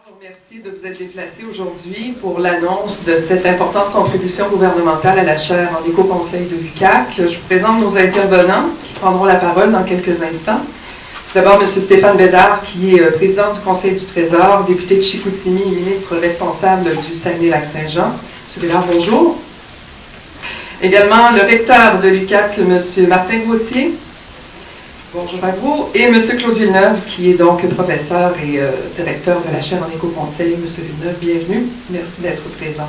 vous remercie de vous être déplacé aujourd'hui pour l'annonce de cette importante contribution gouvernementale à la chaire en éco-conseil de l'UQAC. Je vous présente nos intervenants qui prendront la parole dans quelques instants. Tout d'abord, M. Stéphane Bédard, qui est président du Conseil du Trésor, député de Chicoutimi et ministre responsable du Saguenay-Lac-Saint-Jean. M. Bédard, bonjour. Également, le recteur de l'UQAC, M. Martin Gauthier. Bonjour à vous. Et M. Claude Villeneuve, qui est donc professeur et directeur de la chaire en éco-conseil. M. Villeneuve, bienvenue. Merci d'être présent.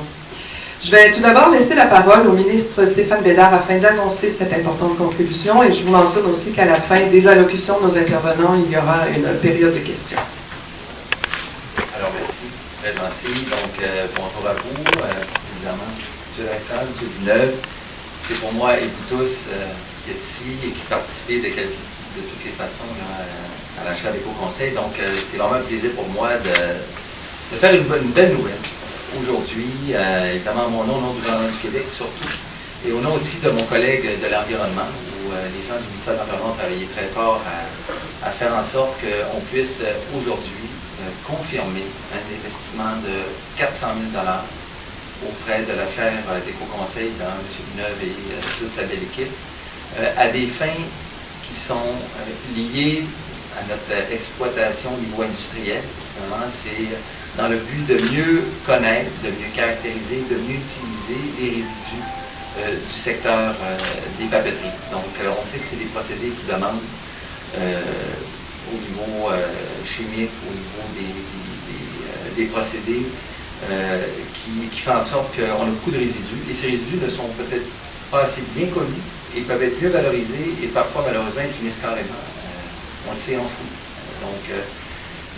Je vais tout d'abord laisser la parole au ministre Stéphane Bédard afin d'annoncer cette importante contribution et je vous mentionne aussi qu'à la fin des allocutions de nos intervenants, il y aura une période de questions. Alors, merci. Très gentil. Donc, bonjour à vous. Évidemment, M. le recteur, M. Villeneuve, c'est pour moi et vous tous qui êtes ici et qui participez de toutes les façons à la chaire d'éco-conseil. Donc, c'est vraiment un plaisir pour moi de faire une belle nouvelle aujourd'hui, évidemment mon nom, au nom du gouvernement du Québec surtout, et au nom aussi de mon collègue de l'environnement, où les gens du ministère de l'Environnement ont travaillé très fort à faire en sorte qu'on puisse aujourd'hui confirmer un investissement de 400 000 $ auprès de la chaire d'éco-conseil dans M. Villeneuve et toute sa belle équipe, à des fins qui sont liées à notre exploitation au niveau industriel. Vraiment, c'est dans le but de mieux connaître, de mieux caractériser, de mieux utiliser les résidus du secteur des papeteries. Donc, on sait que c'est des procédés qui demandent au niveau chimique, au niveau des procédés, qui fait en sorte qu'on a beaucoup de résidus. Et ces résidus ne sont peut-être pas assez bien connus et peuvent être mieux valorisés et parfois, malheureusement, ils finissent carrément, on le sait, en fou. Donc,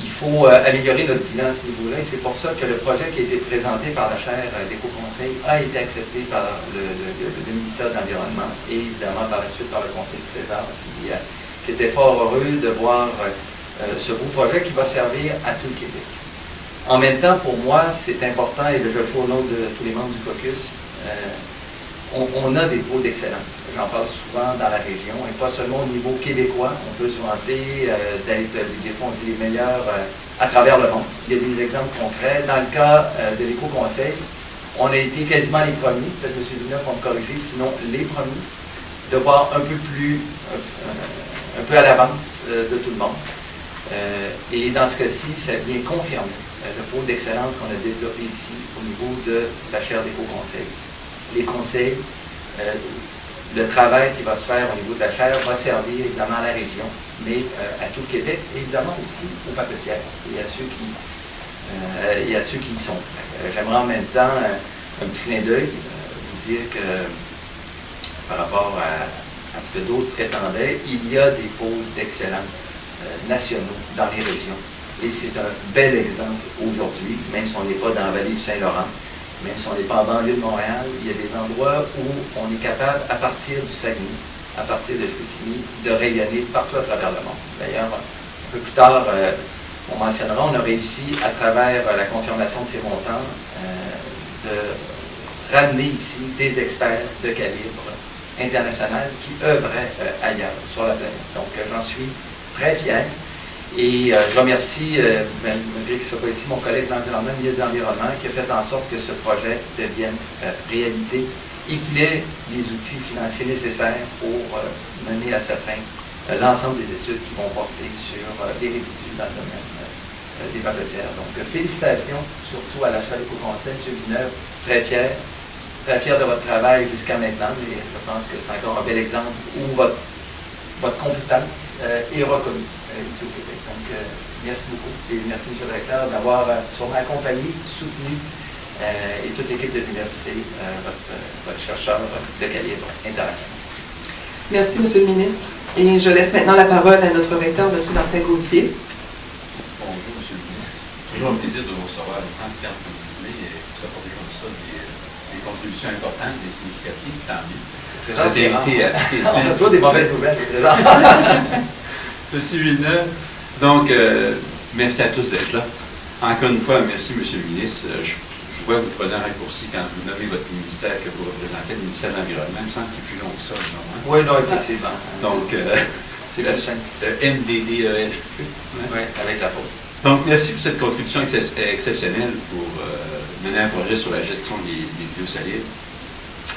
il faut améliorer notre bilan à ce niveau-là et c'est pour ça que le projet qui a été présenté par la chaire d'éco-conseil a été accepté par le ministère de l'Environnement et évidemment par la suite par le Conseil du Trésor qui était fort heureux de voir ce beau projet qui va servir à tout le Québec. En même temps, pour moi, c'est important, et je le fais au nom de tous les membres du caucus, on a des pôles d'excellence. J'en parle souvent dans la région, et pas seulement au niveau québécois. On peut se vanter d'être, des fois, on dit les meilleurs à travers le monde. Il y a des exemples concrets. Dans le cas de l'éco-conseil, on a été quasiment les premiers, peut-être M. Villeneuve va me corriger, sinon les premiers, de voir un peu à l'avance de tout le monde. Et dans ce cas-ci, ça vient confirmer le pôle d'excellence qu'on a développé ici au niveau de la chaire d'éco-conseil. Les conseils, le travail qui va se faire au niveau de la chaire va servir évidemment à la région, mais à tout le Québec, et évidemment aussi aux papetières et à ceux qui y sont. J'aimerais en même temps un petit clin d'œil, vous dire que par rapport à ce que d'autres prétendaient, il y a des pôles d'excellence nationaux dans les régions. Et c'est un bel exemple aujourd'hui, même si on n'est pas dans la vallée du Saint-Laurent, même si on n'est pas en banlieue de Montréal, il y a des endroits où on est capable, à partir du Saguenay, à partir de Chicoutimi, de rayonner partout à travers le monde. D'ailleurs, un peu plus tard, on mentionnera, on a réussi, à travers la confirmation de ces montants, de ramener ici des experts de calibre international qui œuvraient ailleurs, sur la planète. Donc, j'en suis très fier. Et je remercie, malgré qu'il ne soit pas ici, mon collègue de l'environnement, ministre de l'Environnement, qui a fait en sorte que ce projet devienne réalité et qu'il ait les outils financiers nécessaires pour mener à sa fin l'ensemble des études qui vont porter sur les résidus dans le domaine des papetières. Donc, félicitations surtout à la chaire d'éco-conseil, M. Villeneuve, très fier de votre travail jusqu'à maintenant, mais je pense que c'est encore un bel exemple où votre compétence est reconnue ici au Québec. Donc, merci beaucoup et merci, M. le recteur, d'avoir sûrement accompagné, soutenu et toute l'équipe de l'université, votre chercheur de calibre international. Merci, M. le ministre. Et je laisse maintenant la parole à notre recteur, M. Martin Gauthier. Bonjour, M. le ministre. Toujours un plaisir de vous recevoir. Il me semble que quand vous venez et vous apportez comme ça des contributions importantes, des significatives, tant mieux. On a toujours des mauvaises nouvelles. Monsieur Villeneuve, donc, merci à tous d'être là. Encore une fois, merci, M. le ministre. Je vois que vous prenez un raccourci quand vous nommez votre ministère que vous représentez, le ministère de l'Environnement. Il me semble qu'il est plus long que ça, non? Oui, non, effectivement. Donc, c'est la chaîne. le NDDEF. Oui, avec la faute. Donc, merci pour cette contribution exceptionnelle pour mener un projet sur la gestion des biosolides.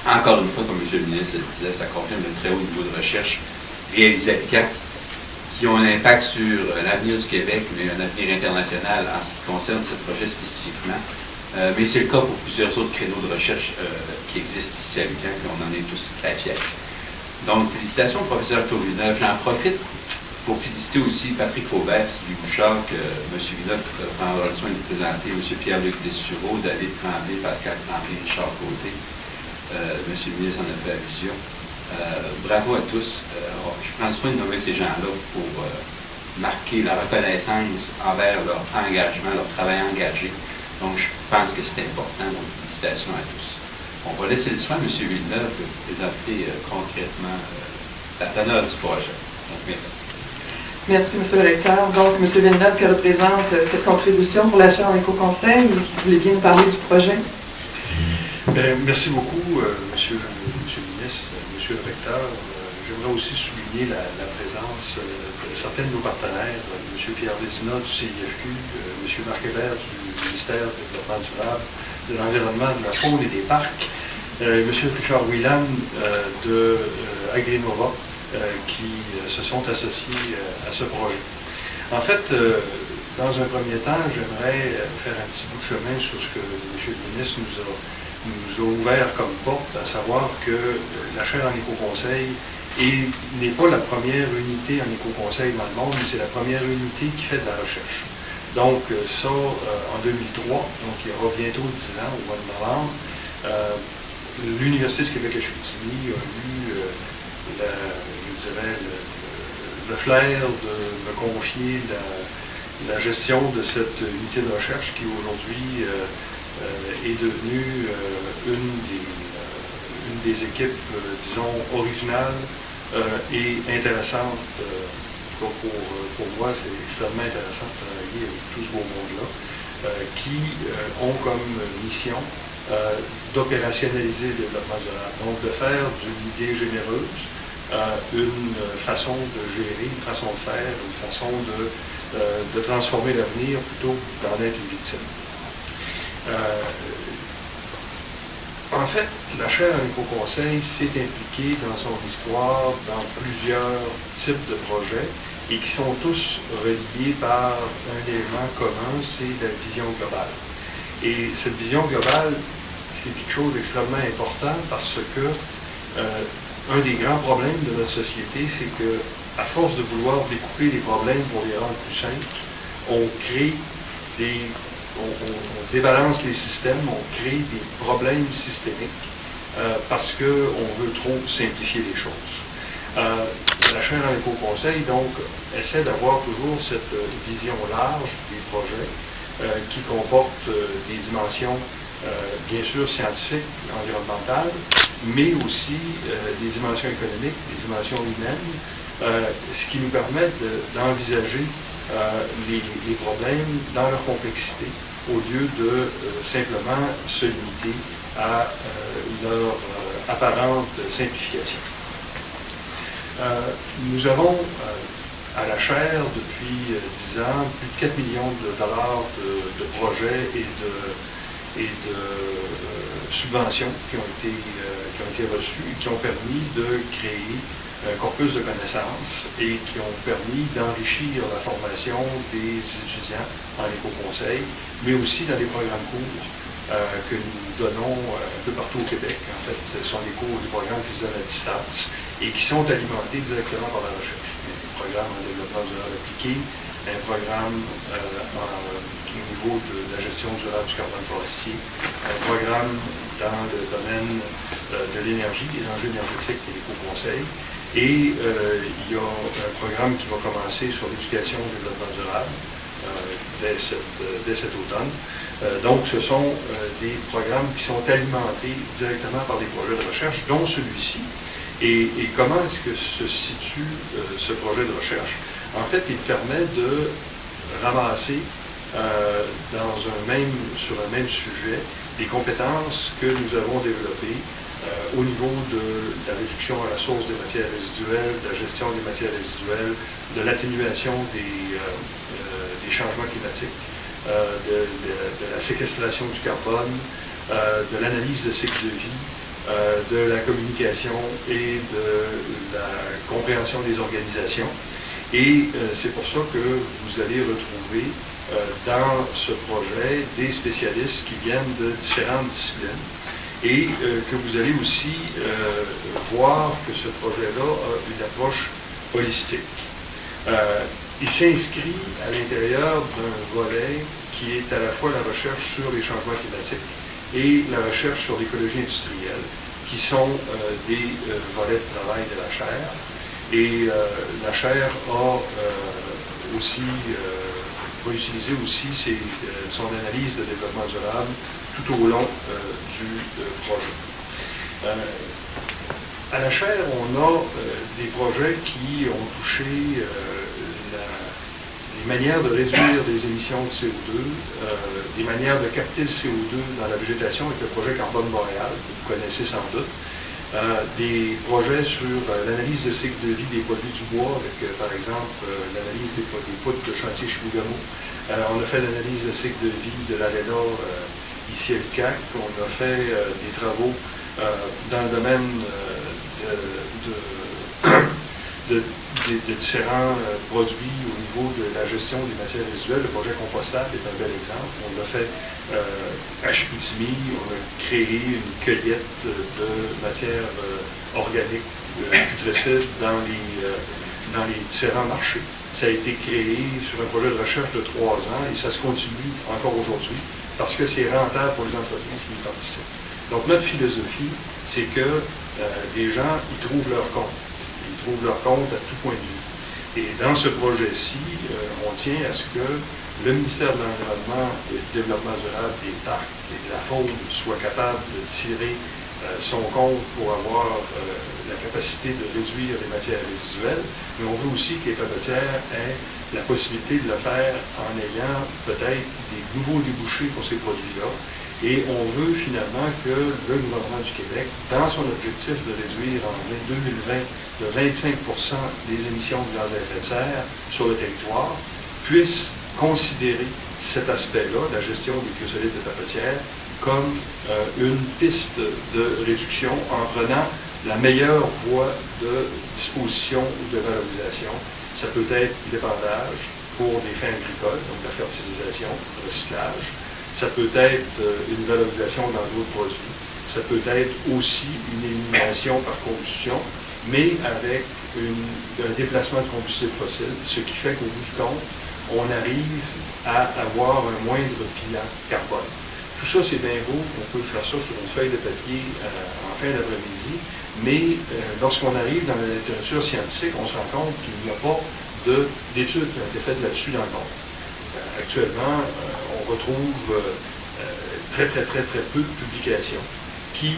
Encore une fois, comme M. le ministre le disait, ça confirme le très haut niveau de recherche réalisé à l'UQAC, qui ont un impact sur l'avenir du Québec, mais un avenir international en ce qui concerne ce projet spécifiquement. Mais c'est le cas pour plusieurs autres créneaux de recherche qui existent ici à l'UQAC, et on en est tous très fiers. Donc, félicitations au professeur Claude Villeneuve. J'en profite pour féliciter aussi Patrick Faubert, Sylvie Bouchard, que M. Villeneuve prendra le soin de présenter, M. Pierre-Luc Dessureau, David Tremblay, Pascal Tremblay, Richard Côté. M. le ministre en a fait allusion. Bravo à tous. Je prends soin de nommer ces gens-là pour marquer la reconnaissance envers leur engagement, leur travail engagé. Donc, je pense que c'est important. Donc, félicitations à tous. On va laisser le soin à M. Villeneuve de présenter concrètement la teneur du projet. Donc, merci. Merci, M. le recteur. Donc, M. Villeneuve qui représente cette contribution pour la chaire en éco-conseil et qui voulait bien nous parler du projet. Merci beaucoup, Monsieur le ministre, Monsieur le recteur. J'aimerais aussi souligner la présence de certains de nos partenaires, M. Pierre Vézina du CIFQ, M. Marc Hébert du ministère du Développement durable, de l'Environnement, de la Faune et des Parcs, M. Richard Whelan de Agrinova, qui se sont associés à ce projet. En fait, dans un premier temps, j'aimerais faire un petit bout de chemin sur ce que M. le ministre nous a ouvert comme porte, à savoir que la chaire en éco-conseil n'est pas la première unité en éco-conseil dans le monde, mais c'est la première unité qui fait de la recherche. Donc ça, en 2003, donc il y aura bientôt 10 ans, au mois de novembre, l'Université du Québec à Chicoutimi a eu le flair de me confier la gestion de cette unité de recherche qui aujourd'hui est devenue une des équipes, disons, originales et intéressantes. Pour moi, c'est extrêmement intéressant de travailler avec tout ce beau monde-là, qui ont comme mission d'opérationnaliser le développement durable. Donc, de faire d'une idée généreuse une façon de gérer, une façon de faire, une façon de transformer l'avenir plutôt que d'en être une victime. En fait, la chaire en éco-conseil s'est impliquée dans son histoire dans plusieurs types de projets et qui sont tous reliés par un élément commun, c'est la vision globale. Et cette vision globale, c'est quelque chose d'extrêmement important parce que un des grands problèmes de notre société, c'est que à force de vouloir découper les problèmes pour les rendre plus simples, on crée on débalance les systèmes, on crée des problèmes systémiques parce qu'on veut trop simplifier les choses. La chaire en éco-conseil, donc, essaie d'avoir toujours cette vision large des projets qui comportent des dimensions, bien sûr, scientifiques, environnementales, mais aussi des dimensions économiques, des dimensions humaines, ce qui nous permet d'envisager les problèmes dans leur complexité, au lieu de simplement se limiter à leur apparente simplification. Nous avons à la chaire depuis 10 ans plus de 4 millions de dollars de projets et de subventions qui ont été reçues et qui ont permis de créer un corpus de connaissances et qui ont permis d'enrichir la formation des étudiants en éco-conseil, mais aussi dans les programmes courts que nous donnons un peu partout au Québec. En fait, ce sont des programmes qui se donnent à distance et qui sont alimentés directement par la recherche. Il y a des programmes en développement durable appliqué, un programme au niveau de la gestion durable du carbone forestier, un programme dans le domaine de l'énergie, des enjeux énergétiques et l'éco-conseil. Et il y a un programme qui va commencer sur l'éducation au développement durable dès cet automne. Donc, ce sont des programmes qui sont alimentés directement par des projets de recherche, dont celui-ci. Et comment est-ce que se situe ce projet de recherche? En fait, il permet de ramasser sur un même sujet des compétences que nous avons développées au niveau de la réduction à la source des matières résiduelles, de la gestion des matières résiduelles, de l'atténuation des changements climatiques, de la séquestration du carbone, de l'analyse de cycle de vie, de la communication et de la compréhension des organisations. Et c'est pour ça que vous allez retrouver dans ce projet des spécialistes qui viennent de différentes disciplines et que vous allez aussi voir que ce projet-là a une approche holistique. Il s'inscrit à l'intérieur d'un volet qui est à la fois la recherche sur les changements climatiques et la recherche sur l'écologie industrielle, qui sont des volets de travail de la chaire. Et la chaire a aussi, va utiliser aussi son analyse de développement durable tout au long du projet. À la chaire, on a des projets qui ont touché les manières de réduire les émissions de CO2, des manières de capter le CO2 dans la végétation avec le projet Carbone Boréal, que vous connaissez sans doute, des projets sur l'analyse de cycle de vie des produits du bois, avec par exemple l'analyse des poutres de chantier Chibougamau. On a fait l'analyse de cycle de vie de l'ARENA ici à l'UQAC. On a fait des travaux dans le domaine de différents produits au niveau de la gestion des matières résiduelles. Le projet compostable est un bel exemple. On l'a fait à Chicoutimi. On a créé une cueillette de matières organiques putrescibles dans les différents marchés. Ça a été créé sur un projet de recherche de 3 ans et ça se continue encore aujourd'hui parce que c'est rentable pour les entreprises qui y participent. Donc notre philosophie, c'est que les gens y trouvent leur compte. Ils trouvent leur compte à tout point de vue. Et dans ce projet-ci, on tient à ce que le ministère de l'Environnement et du Développement durable des parcs et de la faune soit capable de tirer son compte pour avoir la capacité de réduire les matières résiduelles, mais on veut aussi que les pâtissières aient la possibilité de le faire en ayant peut-être des nouveaux débouchés pour ces produits-là. Et on veut finalement que le gouvernement du Québec, dans son objectif de réduire en 2020 de 25% des émissions de gaz à effet de serre sur le territoire, puisse considérer cet aspect-là, la gestion des biosolides de papetière, comme une piste de réduction en prenant la meilleure voie de disposition ou de valorisation. Ça peut être l'épandage pour des fins agricoles, donc la fertilisation, le recyclage. Ça peut être une valorisation dans d'autres produits. Ça peut être aussi une élimination par combustion, mais avec un déplacement de combustible fossile, ce qui fait qu'au bout du compte, on arrive à avoir un moindre bilan carbone. Tout ça, c'est bien beau, on peut faire ça sur une feuille de papier en fin d'après-midi, mais lorsqu'on arrive dans la littérature scientifique, on se rend compte qu'il n'y a pas d'études qui ont été faites là-dessus dans le monde. Actuellement, on retrouve très peu de publications qui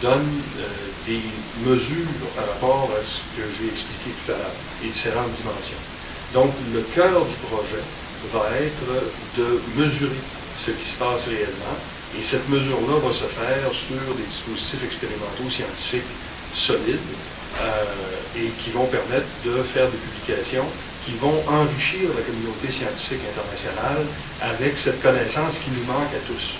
donnent des mesures par rapport à ce que j'ai expliqué tout à l'heure, les différentes dimensions. Donc, le cœur du projet va être de mesurer ce qui se passe réellement, et cette mesure-là va se faire sur des dispositifs expérimentaux scientifiques solides et qui vont permettre de faire des publications qui vont enrichir la communauté scientifique internationale avec cette connaissance qui nous manque à tous.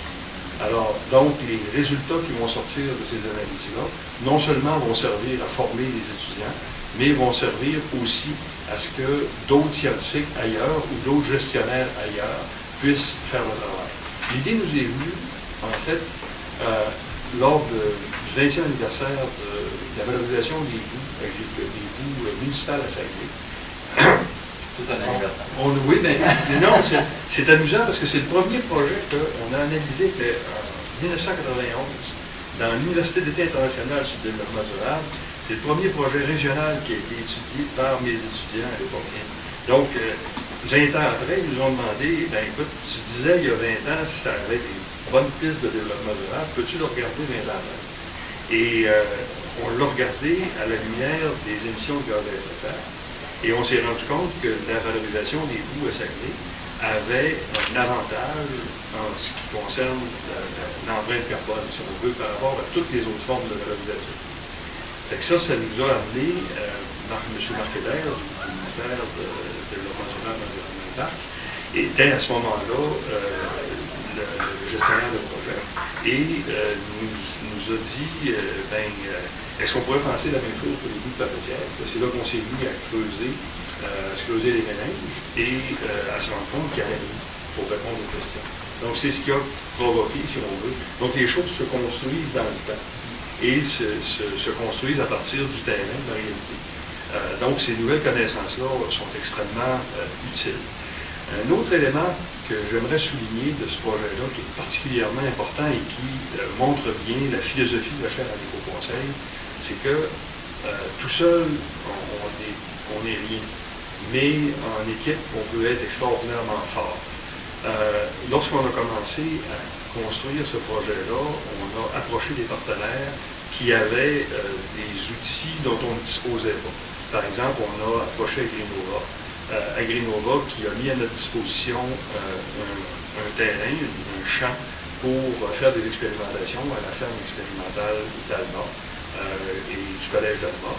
Alors, donc, les résultats qui vont sortir de ces analyses-là, non seulement vont servir à former les étudiants, mais vont servir aussi à ce que d'autres scientifiques ailleurs ou d'autres gestionnaires ailleurs puissent faire le travail. L'idée nous est venue, en fait, lors du 20e anniversaire de la valorisation des boues municipales à Saguenay. Tout un anniversaire. Oui, mais non, c'est amusant parce que c'est le premier projet qu'on a analysé en 1991 dans l'Université d'été internationale sur le développement durable. C'est le premier projet régional qui a été étudié par mes étudiants à l'époque. Donc, 20 ans après, ils nous ont demandé, ben écoute, tu disais il y a 20 ans, si ça avait des bonnes pistes de développement durable, peux-tu le regarder 20 ans après? Et on l'a regardé à la lumière des émissions de gaz à effet de serre. Et on s'est rendu compte que la valorisation des boues à Saguenay avait un avantage en ce qui concerne l'empreinte carbone, si on veut, par rapport à toutes les autres formes de valorisation. Fait que ça nous a amené, M. Marc Hébert, du ministère de Développement durable et environnemental, était à ce moment-là le gestionnaire de projet et nous a dit, est-ce qu'on pourrait penser la même chose pour les bouts de papetière? C'est là qu'on s'est mis à se creuser les méninges et à se rendre compte qu'il y avait pour répondre aux questions. Donc, c'est ce qui a provoqué, si on veut. Donc, les choses se construisent dans le temps et se construisent à partir du terrain, de la réalité. Donc, ces nouvelles connaissances-là sont extrêmement utiles. Un autre élément que j'aimerais souligner de ce projet-là, qui est particulièrement important et qui montre bien la philosophie de la chaire à l'éco-conseil, c'est que tout seul, on n'est rien. Mais en équipe, on peut être extraordinairement fort. Lorsqu'on a commencé à construire ce projet-là, on a approché des partenaires qui avaient des outils dont on ne disposait pas. Par exemple, on a approché Agrinova qui a mis à notre disposition un terrain, un champ pour faire des expérimentations à la ferme expérimentale d'Alma et du collège d'Alma.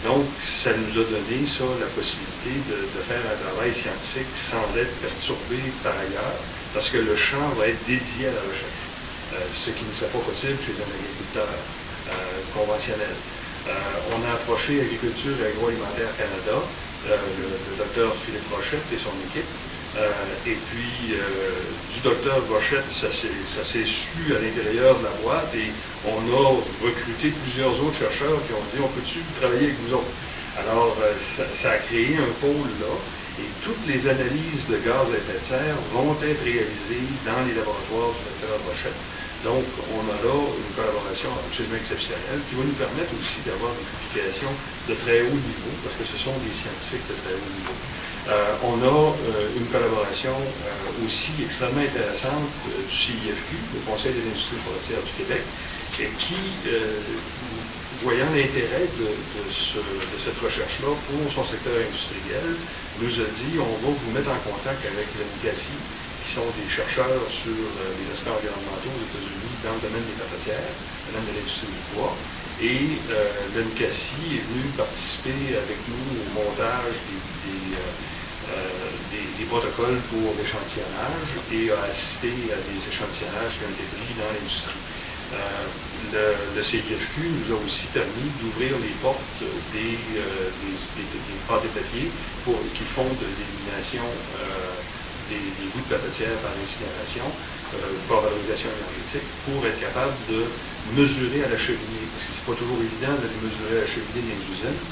Donc, ça nous a donné, la possibilité de faire un travail scientifique sans être perturbé par ailleurs, parce que le champ va être dédié à la recherche, ce qui ne serait pas possible chez un agriculteur conventionnel. On a approché Agriculture et Agroalimentaire Canada, le docteur Philippe Rochette et son équipe, et puis du docteur Rochette, ça s'est su à l'intérieur de la boîte et on a recruté plusieurs autres chercheurs qui ont dit on peut-tu travailler avec vous autres? Alors ça a créé un pôle là et toutes les analyses de gaz à effet de serre vont être réalisées dans les laboratoires du docteur Rochette. Donc on a là une collaboration absolument exceptionnelle qui va nous permettre aussi d'avoir des publications de très haut niveau parce que ce sont des scientifiques de très haut niveau. On a une collaboration aussi extrêmement intéressante du CIFQ, le Conseil de l'industrie forestière du Québec, et qui, voyant l'intérêt de cette recherche-là pour son secteur industriel, nous a dit on va vous mettre en contact avec l'ANICASI, qui sont des chercheurs sur les aspects environnementaux aux États-Unis dans le domaine des papetières, le domaine de l'industrie du bois. Et l'ANICASI est venu participer avec nous au montage des protocoles pour l'échantillonnage et a assisté à des échantillonnages qui ont été pris dans l'industrie. Le CIFQ nous a aussi permis d'ouvrir les portes des pâtes et papiers qui font de l'élimination des bouts de papetière par incinération, par valorisation énergétique, pour être capable de mesurer à la cheminée, parce que c'est pas toujours évident de les mesurer à la cheminée des usines,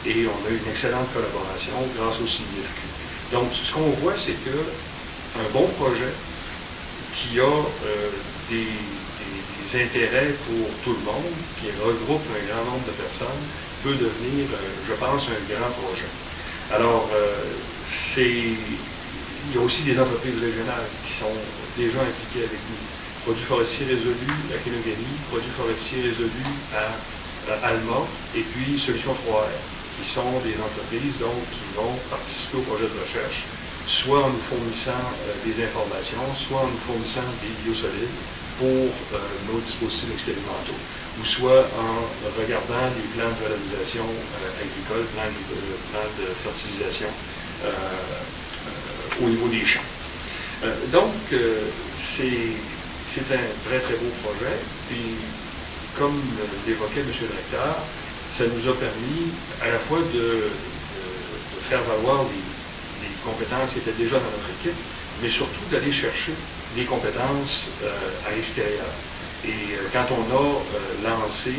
et on a une excellente collaboration grâce au CIFQ. Donc, ce qu'on voit, c'est qu'un bon projet qui a des intérêts pour tout le monde, qui regroupe un grand nombre de personnes, peut devenir, je pense, un grand projet. Alors, il y a aussi des entreprises régionales qui sont déjà impliquées avec nous. Produits forestiers résolus à Kenogami, produits forestiers résolus à Alma, et puis Solutions 3R, qui sont des entreprises donc, qui vont participer au projet de recherche, soit en nous fournissant des informations, soit en nous fournissant des biosolides pour nos dispositifs expérimentaux, ou soit en regardant les plans de valorisation agricole, plans de fertilisation au niveau des champs. Donc, c'est un très, très beau projet. Puis, comme l'évoquait M. le recteur, ça nous a permis à la fois de faire valoir les compétences qui étaient déjà dans notre équipe, mais surtout d'aller chercher des compétences à l'extérieur. Et quand on a lancé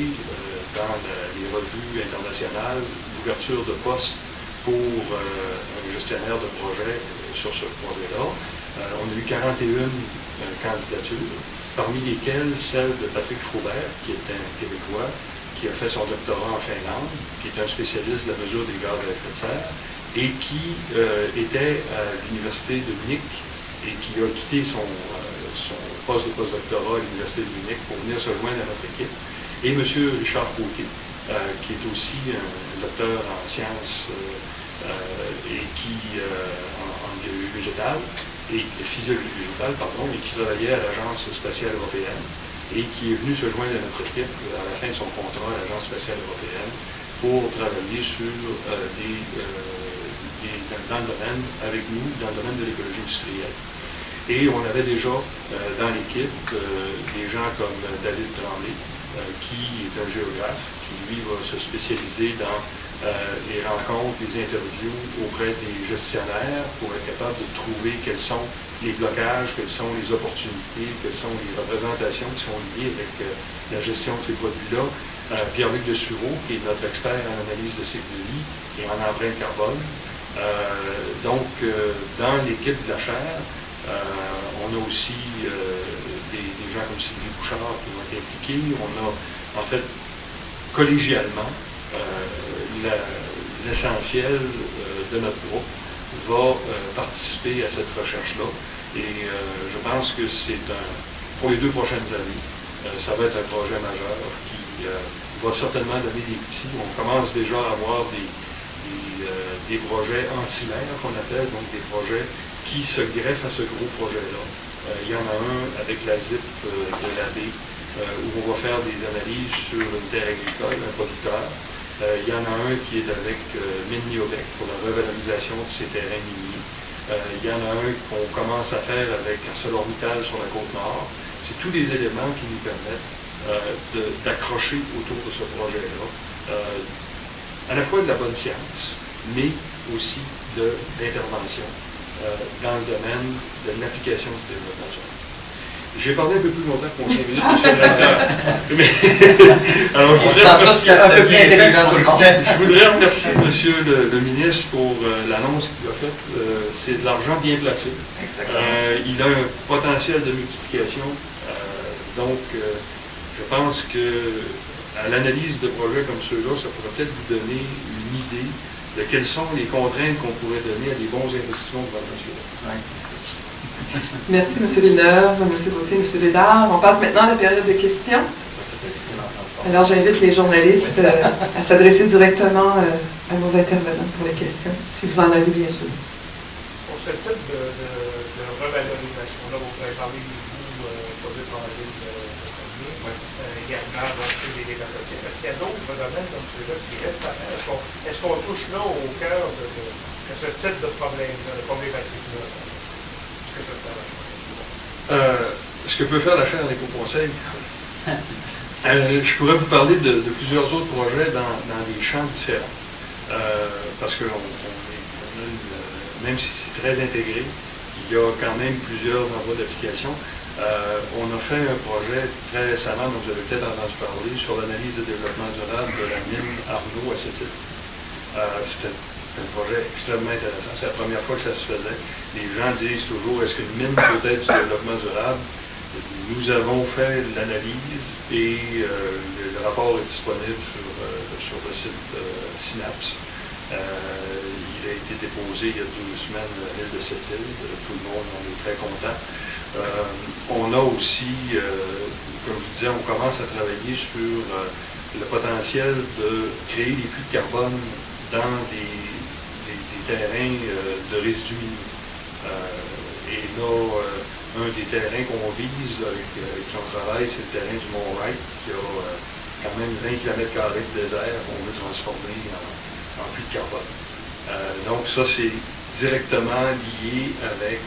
dans les revues internationales l'ouverture de postes pour un gestionnaire de projet sur ce projet-là, on a eu 41 candidatures, parmi lesquelles celle de Patrick Froubert, qui est un Québécois, qui a fait son doctorat en Finlande, qui est un spécialiste de la mesure des gaz à effet de serre, et qui était à l'Université de Munich et qui a quitté son poste de postdoctorat à l'Université de Munich pour venir se joindre à notre équipe, et M. Richard Côté, qui est aussi un docteur en sciences et qui en biologie végétale, et physiologie végétale, pardon, et qui travaillait à l'Agence spatiale européenne et qui est venu se joindre à notre équipe à la fin de son contrat à l'Agence spatiale européenne pour travailler sur dans le domaine, avec nous, dans le domaine de l'écologie industrielle. Et on avait déjà dans l'équipe des gens comme David Tremblay, qui est un géographe, qui lui va se spécialiser dans les rencontres, les interviews auprès des gestionnaires pour être capable de trouver quels sont les blocages, quelles sont les opportunités, quelles sont les représentations qui sont liées avec la gestion de ces produits-là. Pierre-Luc Dessureau, qui est notre expert en analyse de cycle de vie et en empreinte carbone. Donc, dans l'équipe de la chaire, on a aussi des gens comme Sylvie Bouchard qui vont être impliqués. On a, en fait, collégialement, l'essentiel de notre groupe va participer à cette recherche-là. Et je pense que pour les 2 prochaines années, ça va être un projet majeur qui va certainement donner des petits. On commence déjà à avoir des projets ancillaires qu'on appelle, donc des projets qui se greffent à ce gros projet-là. Il y en a un avec la ZIP de l'AB, où on va faire des analyses sur une terre agricole, un producteur. Il y en a un qui est avec Mine Niobec pour la revalorisation de ces terrains miniers. Il y en a un qu'on commence à faire avec ArcelorMittal sur la Côte-Nord. C'est tous des éléments qui nous permettent d'accrocher autour de ce projet-là. À la fois de la bonne science, mais aussi de l'intervention dans le domaine de l'application du développement durable. J'ai parlé un peu plus longtemps que mon 5 minutes, monsieur le directeur. Alors, je voudrais remercier monsieur le ministre pour l'annonce qu'il a faite. C'est de l'argent bien placé. Il a un potentiel de multiplication. Donc, je pense qu'à l'analyse de projets comme ceux-là, ça pourrait peut-être vous donner une idée de quelles sont les contraintes qu'on pourrait donner à des bons investissements gouvernementaux. Merci, M. Villeneuve, M. Gauthier, M. Bédard. On passe maintenant à la période de questions. Alors, j'invite les journalistes à s'adresser directement à nos intervenants pour les questions, si vous en avez bien sûr. Pour ce type de revalorisation-là, vous avez parlé du coût produit par la ville de Saguenay, également dans les décoratifs. Est-ce qu'il y a d'autres domaines comme ceux-là qui restent à faire? Est-ce qu'on touche là au cœur de ce type de problématique-là? Ce que peut faire la chaire d'éco-conseil, je pourrais vous parler de plusieurs autres projets dans des champs différents. Parce que même si c'est très intégré, il y a quand même plusieurs envois d'application. On a fait un projet très récemment, dont vous avez peut-être entendu parler, sur l'analyse de développement durable de la mine Arnaud à Sept-Îles. C'était un projet extrêmement intéressant. C'est la première fois que ça se faisait. Les gens disent toujours, est-ce qu'une mine peut être du développement durable? Nous avons fait l'analyse et le rapport est disponible sur le site Synapse. Il a été déposé il y a 2 semaines à l'île de Sept-Îles. Tout le monde en est très content. On a aussi, comme je disais, on commence à travailler sur le potentiel de créer des puits de carbone dans des terrains de résidus miniers. Et là, un des terrains qu'on vise avec qui on travaille, c'est le terrain du Mont-Wright, qui a quand même 20 km² de désert qu'on veut transformer en puits de carbone. Donc ça, c'est directement lié avec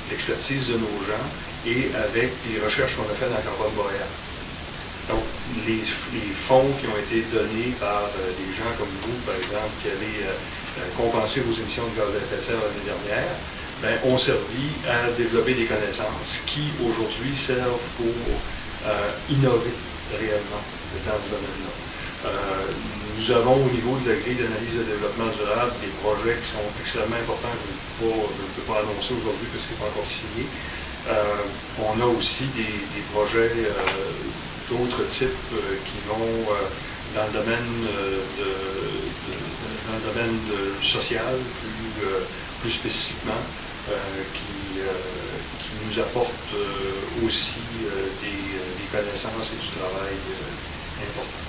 l'expertise de nos gens et avec les recherches qu'on a faites dans le carbone boréal. Donc, les fonds qui ont été donnés par des gens comme vous, par exemple, qui avaient compensé vos émissions de gaz à effet de serre l'année dernière, ont servi à développer des connaissances qui, aujourd'hui, servent pour innover réellement dans ce domaine-là. Nous avons, au niveau de la grille d'analyse de développement durable, des projets qui sont extrêmement importants que je ne peux pas annoncer aujourd'hui parce que ce n'est pas encore signé. On a aussi des projets d'autres types qui vont dans le domaine social plus spécifiquement, qui nous apportent aussi des connaissances et du travail important.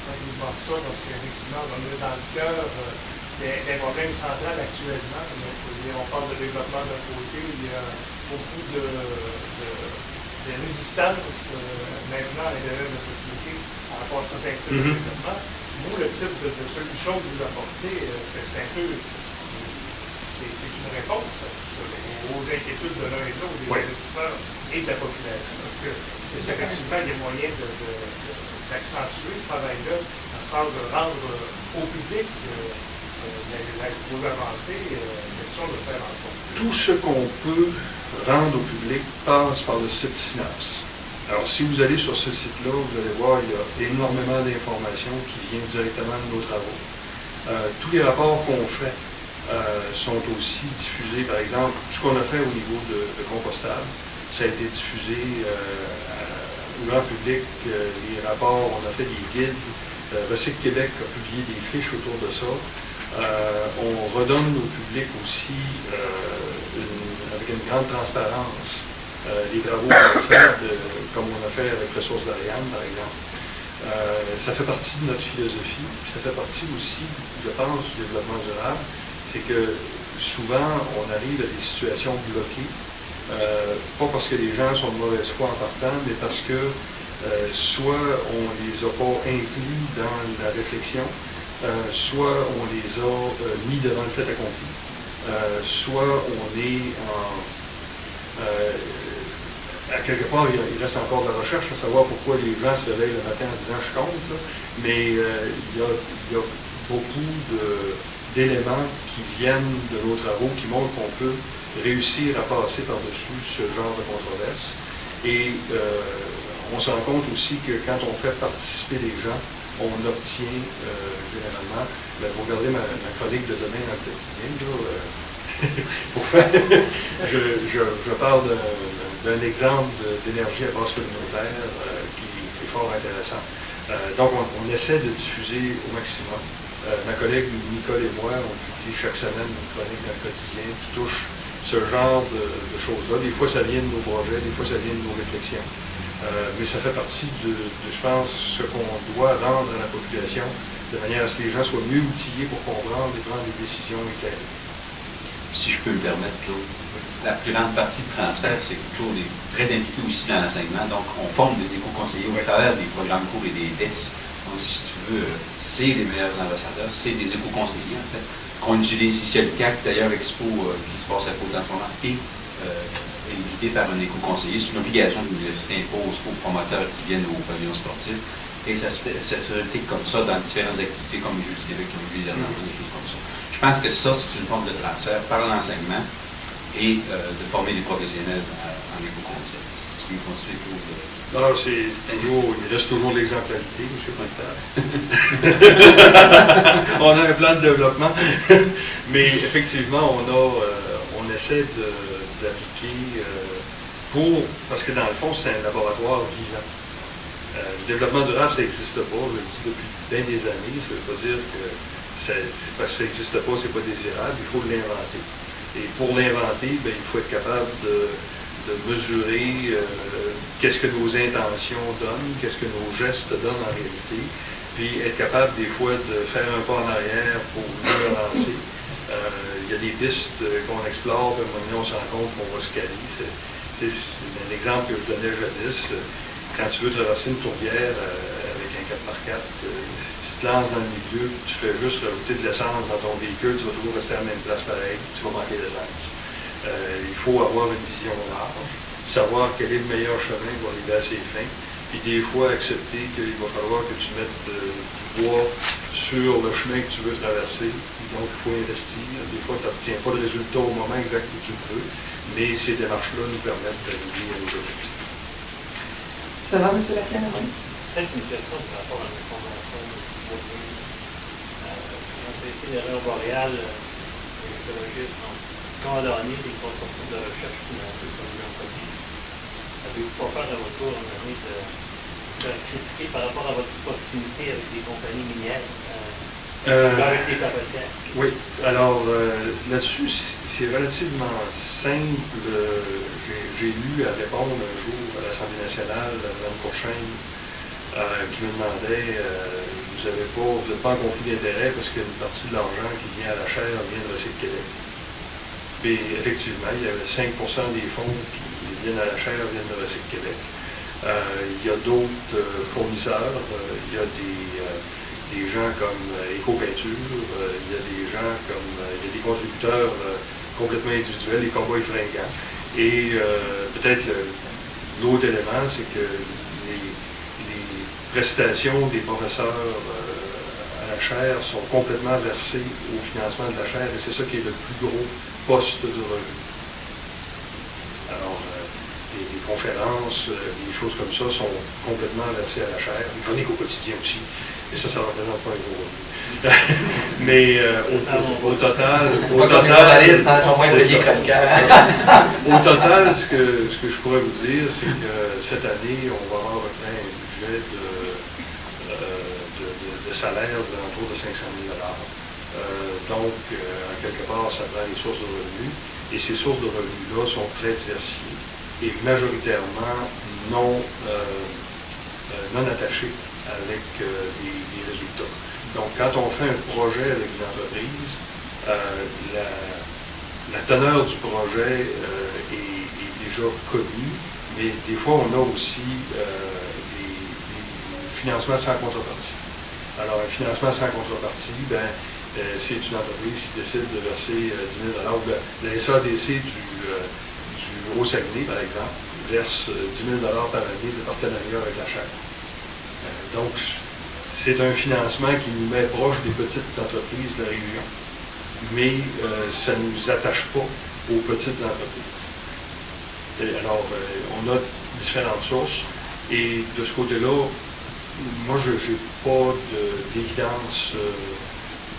Je vous demande ça parce qu'effectivement, on est dans le cœur des problèmes centrales actuellement. On parle de développement d'un côté, il y a beaucoup de résistance maintenant à l'intérieur de la société par rapport à certains types de développement. Nous, le type de solution que vous apportez, c'est un peu, c'est une réponse aux inquiétudes de l'un et de l'autre, des investisseurs et de la population. Parce que est-ce qu'effectivement, il y a moyen d'accentuer ce travail-là, en sorte de rendre au public vos avancées, question de faire en compte. Tout ce qu'on peut rendre au public passe par le site Synapse. Alors, si vous allez sur ce site-là, vous allez voir, il y a énormément d'informations qui viennent directement de nos travaux. Tous les rapports qu'on fait sont aussi diffusés. Par exemple, ce qu'on a fait au niveau de compostable, ça a été diffusé au grand public. Les rapports, on a fait des guides. Recycle Québec a publié des fiches autour de ça. On redonne au public aussi, avec une grande transparence, les travaux qu'on fait, comme on a fait avec Ressources d'Ariane, par exemple. Ça fait partie de notre philosophie, puis ça fait partie aussi, je pense, du développement durable. C'est que souvent, on arrive à des situations bloquées, pas parce que les gens sont de mauvaise foi en partant, mais parce que soit on ne les a pas inclus dans la réflexion, soit on les a mis devant le fait accompli, soit on est à quelque part, il reste encore de la recherche à savoir pourquoi les gens se réveillent le matin en disant je compte, là, mais il y a beaucoup d'éléments qui viennent de nos travaux qui montrent qu'on peut réussir à passer par-dessus ce genre de controverse. Et on se rend compte aussi que quand on fait participer les gens, on obtient généralement, vous regardez ma chronique de demain dans le quotidien, pour faire, je parle d'un exemple d'énergie à base communautaire qui est fort intéressant. Donc on essaie de diffuser au maximum. Ma collègue Nicole et moi, on publie chaque semaine une chronique dans le quotidien qui touche ce genre de choses-là. Des fois ça vient de nos projets, des fois ça vient de nos réflexions. Mais ça fait partie de, je pense, ce qu'on doit rendre à la population, de manière à ce que les gens soient mieux outillés pour comprendre et prendre des décisions éclairées. Si je peux me permettre, Claude, la plus grande partie du transfert, c'est que Claude est très impliqué aussi dans l'enseignement, donc on forme des éco-conseillers au travers des programmes cours et des tests. Donc si tu veux, c'est les meilleurs ambassadeurs, c'est des éco-conseillers en fait, qu'on utilise ici à l'UQAC, d'ailleurs Expo qui se passe à côté en ce moment, est guidé par un éco-conseiller. C'est une obligation que l'université impose aux promoteurs qui viennent au pavillon sportif, et ça se réplique comme ça dans différentes activités comme les Jeux du Québec, comme les Jeux d'Irlande, des choses comme ça. Je pense que ça, c'est une forme de transfert par l'enseignement et de former des professionnels en éco-conseil. Tu veux continuer pour... Non, c'est toujours, il reste toujours l'exemplarité, M. Pointeur. On a un plan de développement, mais effectivement, on essaie d'appliquer parce que dans le fond, c'est un laboratoire vivant. Le développement durable, ça n'existe pas, je le dis depuis bien des années, ça ne veut pas dire que parce que ça n'existe pas, c'est pas désirable, il faut l'inventer. Et pour l'inventer, il faut être capable de mesurer qu'est-ce que nos intentions donnent, qu'est-ce que nos gestes donnent en réalité, puis être capable des fois de faire un pas en arrière pour mieux avancer. Il y a des pistes qu'on explore, puis à un moment donné, on se rend compte qu'on va se caler. C'est un exemple que je donnais jadis. Quand tu veux traverser une tourbière avec un 4x4, tu te lances dans le milieu, tu fais juste rajouter de l'essence dans ton véhicule, tu vas toujours rester à la même place pareil, tu vas manquer d'essence. Il faut avoir une vision large, savoir quel est le meilleur chemin pour arriver à ses fins, puis des fois accepter qu'il va falloir que tu mettes du bois sur le chemin que tu veux traverser, donc il faut investir. Des fois, tu n'obtiens pas le résultat au moment exact où tu le veux, mais ces démarches-là nous permettent d'arriver à nos objectifs. Ça va, M. Laclane? Oui. Peut-être une question par rapport à l'information citoyenne. Quand ça a été l'erreur boréale, les écologistes ont condamné des consortiums de recherche financés par l'Union européenne. Avez-vous pas peur à votre tour en année de critiquer par rapport à votre proximité avec des compagnies minières, avec les papetières? Oui, alors là-dessus, c'est relativement simple. J'ai lu à répondre un jour à l'Assemblée nationale l'année prochaine qui me demandait vous n'êtes pas en conflit d'intérêt parce qu'une partie de l'argent qui vient à la chaire vient de Recycle Québec. Puis effectivement, il y avait 5% des fonds qui viennent à la chaire viennent de Recycle Québec. Il y a d'autres fournisseurs, il y a des gens comme Éco-Peinture, il y a des gens comme il y a des contributeurs complètement individuels, les Cowboys fringants. Et peut-être l'autre élément, c'est que les prestations des professeurs à la chaire sont complètement versées au financement de la chaire et c'est ça qui est le plus gros poste de revenu. Alors, les conférences, des choses comme ça sont complètement versées à la chaire. Les chroniques au quotidien aussi. Et ça ne représente pas un gros revenu. Mais au total, ce que je pourrais vous dire, c'est que cette année, on va avoir un budget de salaire d'entour de 500 000 $. Donc, en quelque part, ça prend les sources de revenus. Et ces sources de revenus-là sont très diversifiées et majoritairement non attachées avec des résultats. Donc, quand on fait un projet avec une entreprise, la teneur du projet est déjà connue, mais des fois, on a aussi des financements sans contrepartie. Alors, un financement sans contrepartie, c'est une entreprise qui décide de verser 10 000 $. La SADC du Haut-Saguenay, par exemple, verse 10 000 $ par année de partenariat avec la chaire. Donc, c'est un financement qui nous met proche des petites entreprises de la région, mais ça ne nous attache pas aux petites entreprises. Et alors, on a différentes sources, et de ce côté-là, moi, je n'ai pas d'évidence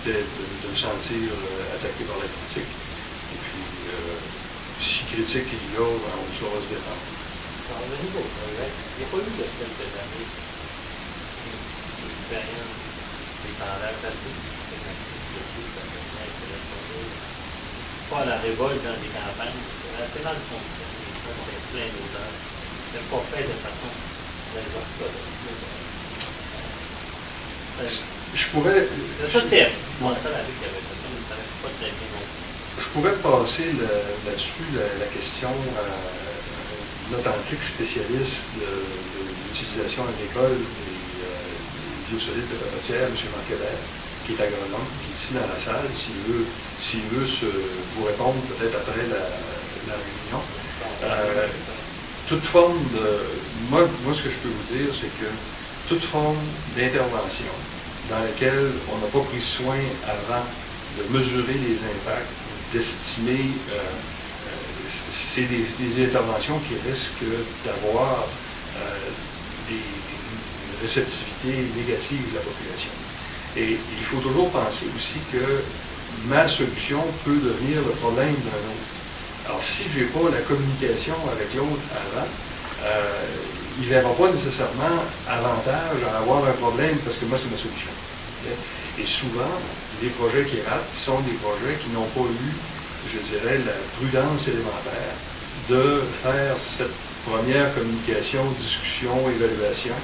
de me sentir attaqué par la critique. Et puis, si critique il y a, on saura se défendre. Alors, au niveau du projet, il n'y a pas eu de quelques années expérience des tendances assez systématiques pas la révolte dans des campagnes, c'est dans le fond, c'est plein d'odeurs. C'est pas fait de façon je pourrais... Ça, c'est moi, ça, la vie qui avait fait ça, mais ça n'avait pas très bien non plus. Je pourrais passer là-dessus la question à un authentique spécialiste de l'utilisation agricole des biosolides de papetière, M. Manquebert, qui est agronome, qui est ici dans la salle, s'il veut vous répondre peut-être après la réunion. Toute forme moi, ce que je peux vous dire, c'est que toute forme d'intervention dans laquelle on n'a pas pris soin avant de mesurer les impacts, d'estimer, c'est des interventions qui risquent d'avoir une réceptivité négative de la population. Et il faut toujours penser aussi que ma solution peut devenir le problème d'un autre. Alors, si je n'ai pas la communication avec l'autre avant, il ne verra pas nécessairement avantage à avoir un problème parce que moi, c'est ma solution. Et souvent, les projets qui ratent sont des projets qui n'ont pas eu, je dirais, la prudence élémentaire de faire cette première communication, discussion, évaluation,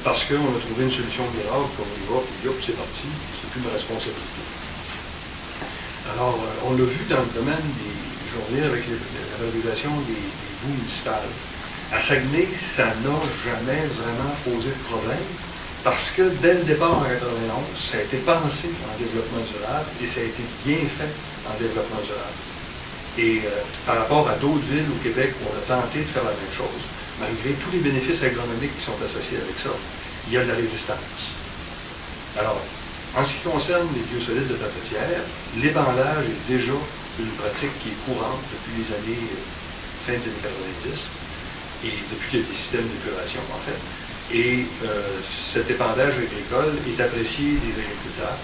parce qu'on a trouvé une solution miracle, qu'on y va, puis hop, c'est parti, c'est plus une responsabilité. Alors, on l'a vu dans le domaine des journées avec la valorisation des boues municipales. À Saguenay, ça n'a jamais vraiment posé de problème parce que dès le départ en 1991, ça a été pensé en développement durable et ça a été bien fait en développement durable. Et par rapport à d'autres villes au Québec où on a tenté de faire la même chose, malgré tous les bénéfices agronomiques qui sont associés avec ça, il y a de la résistance. Alors, en ce qui concerne les biosolides de papetière, l'ébandage est déjà une pratique qui est courante depuis les années fin des années 90. Et depuis qu'il y a des systèmes d'épuration, en fait. Et cet épandage agricole est apprécié des agriculteurs,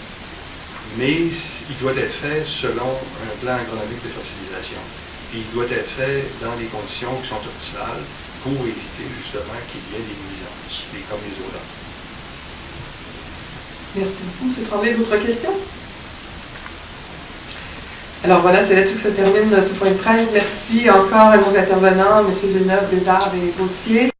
mais il doit être fait selon un plan agronomique de fertilisation. Et il doit être fait dans des conditions qui sont optimales pour éviter justement qu'il y ait des nuisances, comme les odeurs. Merci beaucoup. M. Tremblay, d'autres questions? Alors voilà, c'est là-dessus que se termine ce point de presse. Merci encore à nos intervenants, M. Villeneuve, Bédard et Gauthier.